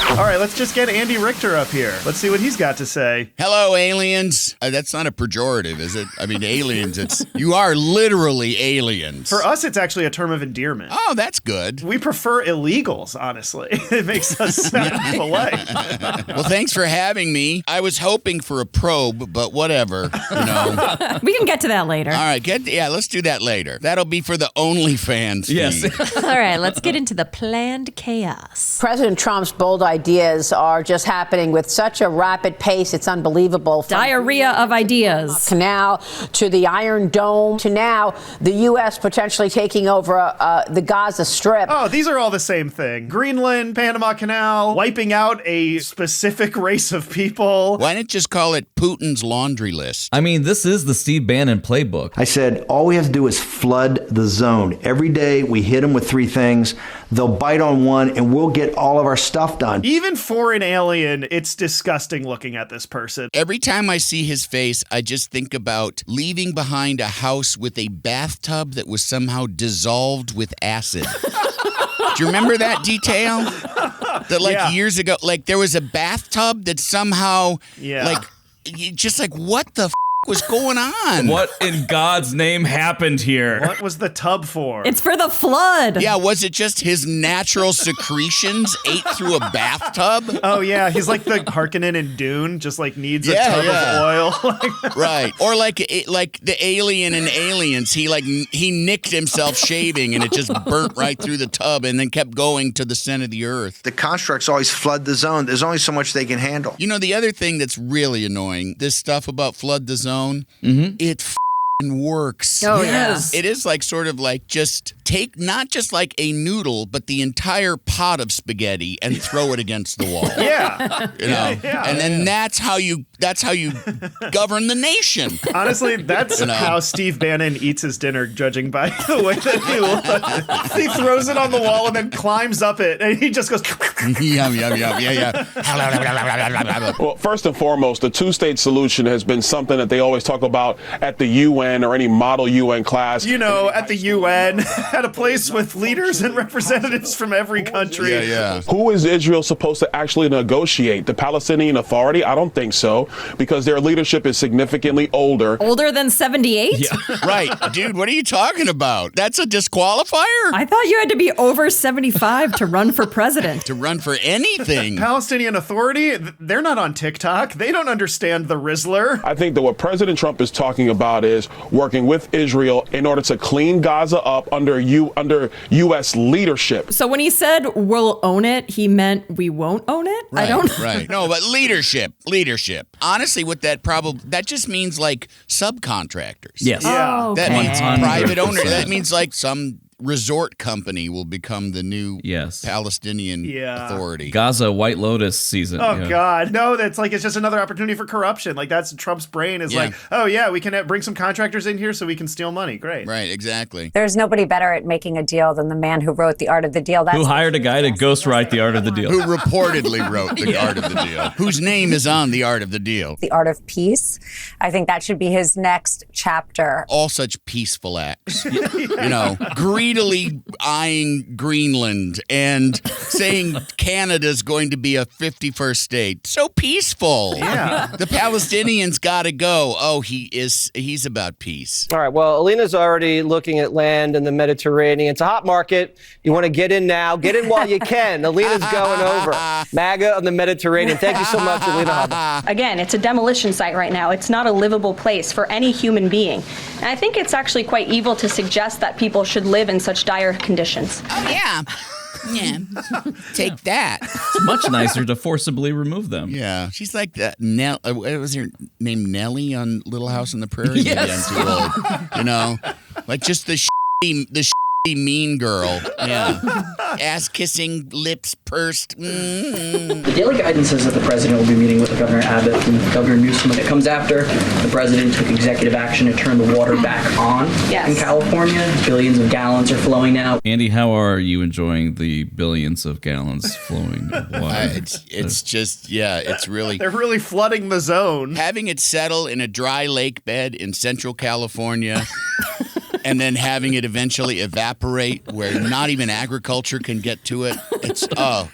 All right, let's just get Andy Richter up here. Let's see what he's got to say. Hello, aliens. That's not a pejorative, is it? I mean, aliens, you are literally aliens. For us, it's actually a term of endearment. Oh, that's good. We prefer illegals, honestly. It makes us sound polite. Well, thanks for having me. I was hoping for a probe, but whatever, We can get to that later. All right, let's do that later. That'll be for the OnlyFans feed. Yes. All right, let's get into the planned chaos. President Trump's bold ideas are just happening with such a rapid pace. It's unbelievable. From Diarrhea of ideas. Canal to the Iron Dome to now the U.S. potentially taking over the Gaza Strip. Oh, these are all the same thing. Greenland, Panama Canal, wiping out a specific race of people. Why not just call it Putin's laundry list? I mean, this is the Steve Bannon playbook. I said, all we have to do is flood the zone. Every day we hit them with three things. They'll bite on one and we'll get all of our stuff done. Even for an alien, it's disgusting looking at this person. Every time I see his face, I just think about leaving behind a house with a bathtub that was somehow dissolved with acid. Do you remember that detail? That years ago, there was a bathtub that somehow, what the was going on? What in God's name happened here? What was the tub for? It's for the flood. Yeah, was it just his natural secretions ate through a bathtub? Oh, yeah. He's like the Harkonnen in Dune, just needs a tub of oil. Right. Or like the alien in Aliens, he nicked himself shaving and it just burnt right through the tub and then kept going to the center of the earth. The constructs always flood the zone. There's only so much they can handle. The other thing that's really annoying, this stuff about flood the zone, it works. Oh, yes. It is just take not just like a noodle, but the entire pot of spaghetti and throw it against the wall. Yeah. And then that's how you govern the nation. Honestly, that's how Steve Bannon eats his dinner, judging by the way that he throws it on the wall and then climbs up it, and he just goes. Yum, yum, yum. Yeah. Well, first and foremost, the two-state solution has been something that they always talk about at the UN or any model UN class. At the UN, at a place with leaders and representatives from every country. Yeah. Who is Israel supposed to actually negotiate? The Palestinian Authority? I don't think so, because their leadership is significantly older. Older than 78? Yeah. Right. Dude, what are you talking about? That's a disqualifier? I thought you had to be over 75 to run for president. To run for anything. Palestinian Authority, they're not on TikTok. They don't understand the Rizzler. I think that what President Trump is talking about is working with Israel in order to clean Gaza up under U.S. leadership. So when he said we'll own it, he meant we won't own it? Right, I don't. Right. No, but leadership. Honestly, what that just means subcontractors. Yes. Yeah. Oh, okay. That means 100%. private owner. That means some resort company will become the new Palestinian Authority. Gaza White Lotus season. Oh, God. No, that's it's just another opportunity for corruption. That's Trump's brain is we can bring some contractors in here so we can steal money. Great. Right, exactly. There's nobody better at making a deal than the man who wrote The Art of the Deal. Who hired a guy to ghostwrite The Art of the Deal. Who reportedly wrote The Art of the Deal. Whose name is on The Art of the Deal. The Art of Peace. I think that should be his next chapter. All such peaceful acts. Greedily eyeing Greenland and saying Canada's going to be a 51st state. So peaceful. Yeah. The Palestinians got to go. Oh, he's about peace. All right. Well, Alina's already looking at land in the Mediterranean. It's a hot market. You want to get in now. Get in while you can. Alina's going over. MAGA on the Mediterranean. Thank you so much, Alina Habba. Again, it's a demolition site right now. It's not a livable place for any human being. And I think it's actually quite evil to suggest that people should live in such dire conditions. Oh, yeah. Yeah. Take that. It's much nicer to forcibly remove them. Yeah. She's like that. What was her name? Nellie on Little House on the Prairie? Yes. Maybe I'm too old. Just the mean girl. Yeah. Ass kissing, lips pursed. Mm-hmm. The daily guidance says that the president will be meeting with Governor Abbott and Governor Newsom. It comes after the president took executive action to turn the water back on in California. Billions of gallons are flowing now. Andy, how are you enjoying the billions of gallons flowing of water? It's really... They're really flooding the zone. Having it settle in a dry lake bed in Central California... and then having it eventually evaporate where not even agriculture can get to it.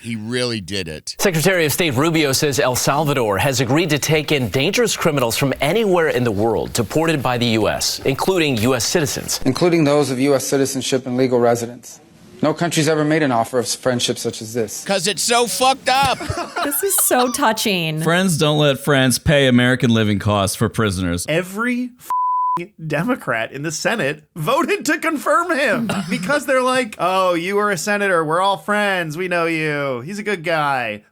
He really did it. Secretary of State Rubio says El Salvador has agreed to take in dangerous criminals from anywhere in the world deported by the U.S., including U.S. citizens. Including those of U.S. citizenship and legal residence. No country's ever made an offer of friendship such as this. Because it's so fucked up. This is so touching. Friends don't let friends pay American living costs for prisoners. Every Democrat in the Senate voted to confirm him because they're like, oh, you were a senator. We're all friends. We know you. He's a good guy.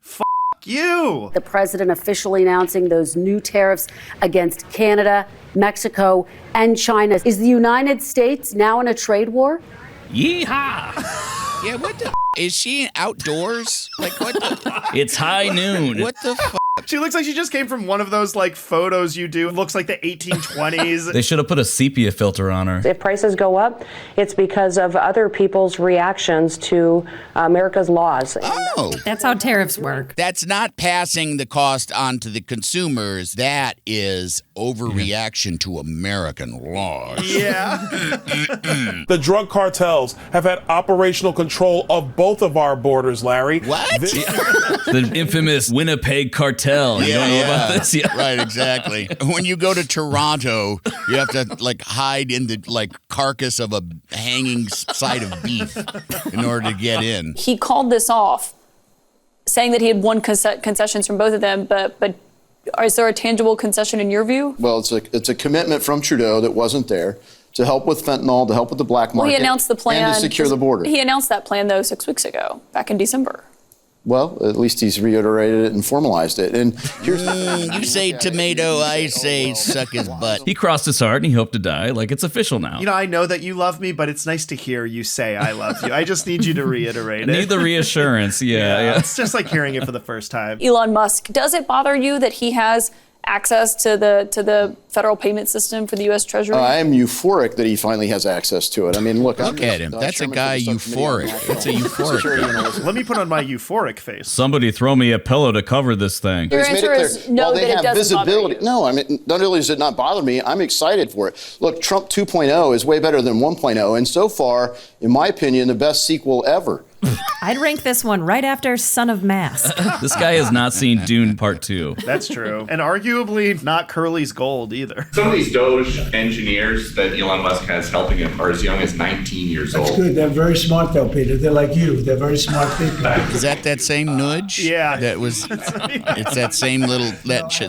You. The president officially announcing those new tariffs against Canada, Mexico, and China. Is the United States now in a trade war? Yeehaw! Yeah, what the is she outdoors? Like, what the? It's high noon. What the She looks like she just came from one of those like photos you do. It looks like the 1820s. They should have put a sepia filter on her. If prices go up, it's because of other people's reactions to America's laws. Oh. That's how tariffs work. That's not passing the cost on to the consumers. That is overreaction to American laws. Yeah. The drug cartels have had operational control of both of our borders, Larry. What? The infamous Winnipeg cartel. You don't know about this? Yeah. Right, exactly. When you go to Toronto, you have to like hide in the like carcass of a hanging side of beef in order to get in. He called this off, saying that he had won concessions from both of them, but is there a tangible concession in your view? Well, it's a commitment from Trudeau that wasn't there to help with fentanyl, to help with the black market. Well, he announced the plan. And to secure the border. He announced that plan, though, 6 weeks ago, back in December. Well, at least he's reiterated it and formalized it. And here's you say tomato, I say suck his butt. He crossed his heart and he hoped to die. Like, it's official now. You know, I know that you love me, but it's nice to hear you say I love you. I just need you to reiterate it. Need the reassurance. Yeah. It's just like hearing it for the first time. Elon Musk, does it bother you that he has access to the federal payment system for the U.S. Treasury? I am euphoric that he finally has access to it. I mean, look at him. That's a guy euphoric. It's a euphoric. Let me put on my euphoric face. Somebody throw me a pillow to cover this thing. Your answer is no, that it doesn't bother you. No, I mean, not only does it not bother me, I'm excited for it. Look, Trump 2.0 is way better than 1.0, and so far, in my opinion, the best sequel ever. I'd rank this one right after Son of Mask. This guy has not seen Dune Part 2. That's true. And arguably not Curly's gold either. Some of these Doge engineers that Elon Musk has helping him are as young as 19 years old. That's good. They're very smart, though, Peter. They're like you. They're very smart people. Is that same nudge? Yeah. That was. It's that same little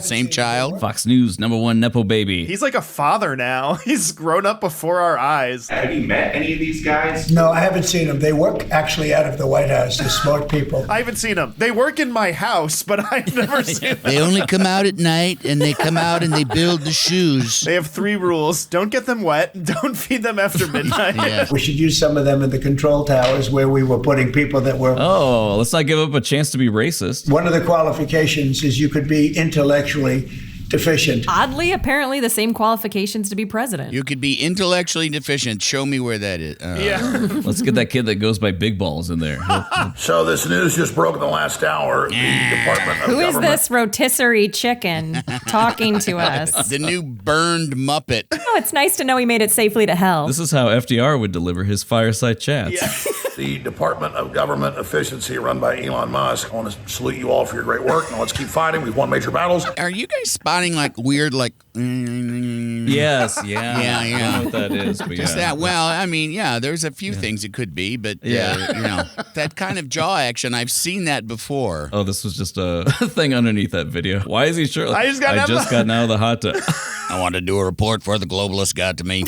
same child. Fox News #1 nepo baby. He's like a father now. He's grown up before our eyes. Have you met any of these guys? No, I haven't seen them. They work actually out of the White House. They're smart people. I haven't seen them. They work in my house, but I've never seen them. They only come out at night, and they come out and they build the shoes. They have 3 rules. Don't get them wet. Don't feed them after midnight. Yeah. We should use some of them in the control towers where we were putting people that were... Oh, let's not give up a chance to be racist. One of the qualifications is you could be intellectually deficient. Oddly, apparently the same qualifications to be president. You could be intellectually deficient. Show me where that is. Let's get that kid that goes by Big Balls in there. So this news just broke in the last hour. The Department of Who is Government. this rotisserie chicken talking to us? The new burned Muppet. Oh, it's nice to know he made it safely to hell. This is how FDR would deliver his fireside chats. Yeah. The Department of Government Efficiency run by Elon Musk. I want to salute you all for your great work. Now let's keep fighting. We've won major battles. Are you guys spotting like weird like? Yes, yeah. I don't know what that is, but just that. Well, I mean, there's a few things it could be, but that kind of jaw action, I've seen that before. Oh, this was just a thing underneath that video. Why is he shirtless? I just got out of the hot tub. I want to do a report for the globalist got to me.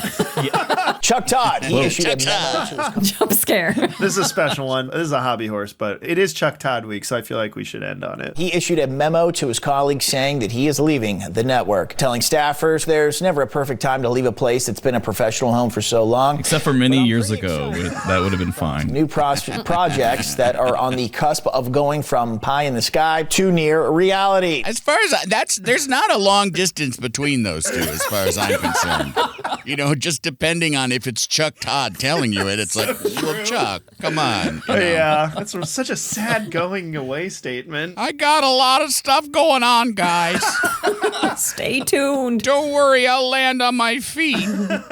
Chuck Todd. He issued a jump scare. This is a special one. This is a hobby horse, but it is Chuck Todd week, so I feel like we should end on it. He issued a memo to his colleagues saying that he is leaving the network, telling staffers there's never a perfect time to leave a place that's been a professional home for so long. Except for many years ago, that would have been fine. New projects that are on the cusp of going from pie in the sky to near reality. As far as there's not a long distance between those two, as far as I'm concerned. Just depending on if it's Chuck Todd telling you it, it's like, well, Chuck, come on. Yeah, that's such a sad going away statement. I got a lot of stuff going on, guys. Stay tuned. Don't worry, I'll land on my feet.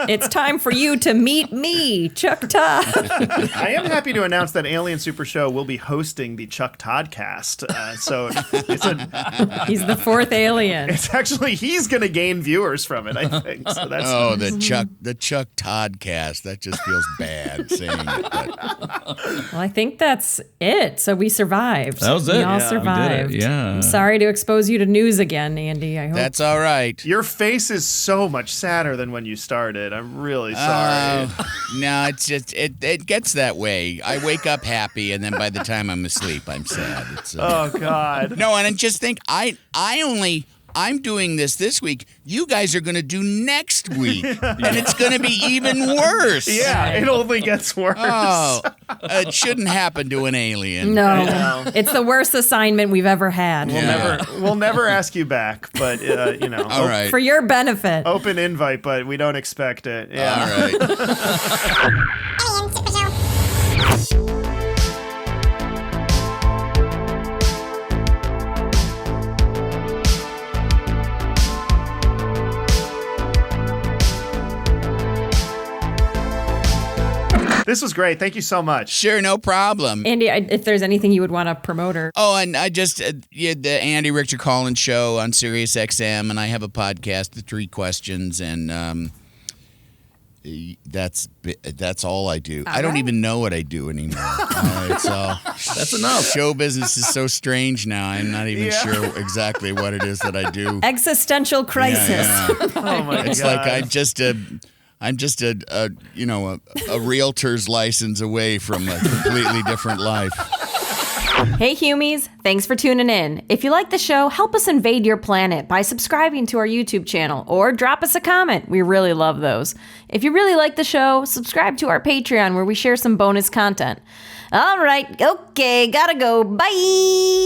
It's time for you to meet me, Chuck Todd. I am happy to announce that Alien Super Show will be hosting the Chuck Todd cast. So he's the fourth alien. It's actually, he's going to gain viewers from it, I think. So that's the Chuck Todd cast. That just feels bad saying it. Well, I think that's it. So we survived. That was it. We all Yeah, survived. we did it. Yeah. I'm sorry to expose you to news again, Andy. I hope That's all right. Your face is so much sadder than when you started. I'm really sorry. No, it's just it gets that way. I wake up happy, and then by the time I'm asleep, I'm sad. Oh God. No, and I just think I'm doing this week. You guys are going to do next week, and it's going to be even worse. Yeah, it only gets worse. Oh, it shouldn't happen to an alien. No, it's the worst assignment we've ever had. We'll never ask you back, but All right. For your benefit. Open invite, but we don't expect it. Yeah. All right. This was great. Thank you so much. Sure, no problem. Andy, if there's anything you would want to promote or... Oh, and I just, the Andy Richter Collins show on Sirius XM, and I have a podcast, The Three Questions, and that's all I do. I don't even know what I do anymore. That's enough. Show business is so strange now. I'm not even sure exactly what it is that I do. Existential crisis. Yeah. Oh my God. It's like I'm just a realtor's license away from a completely different life. Hey Humies, thanks for tuning in. If you like the show, help us invade your planet by subscribing to our YouTube channel or drop us a comment. We really love those. If you really like the show, subscribe to our Patreon where we share some bonus content. All right, okay, gotta go. Bye!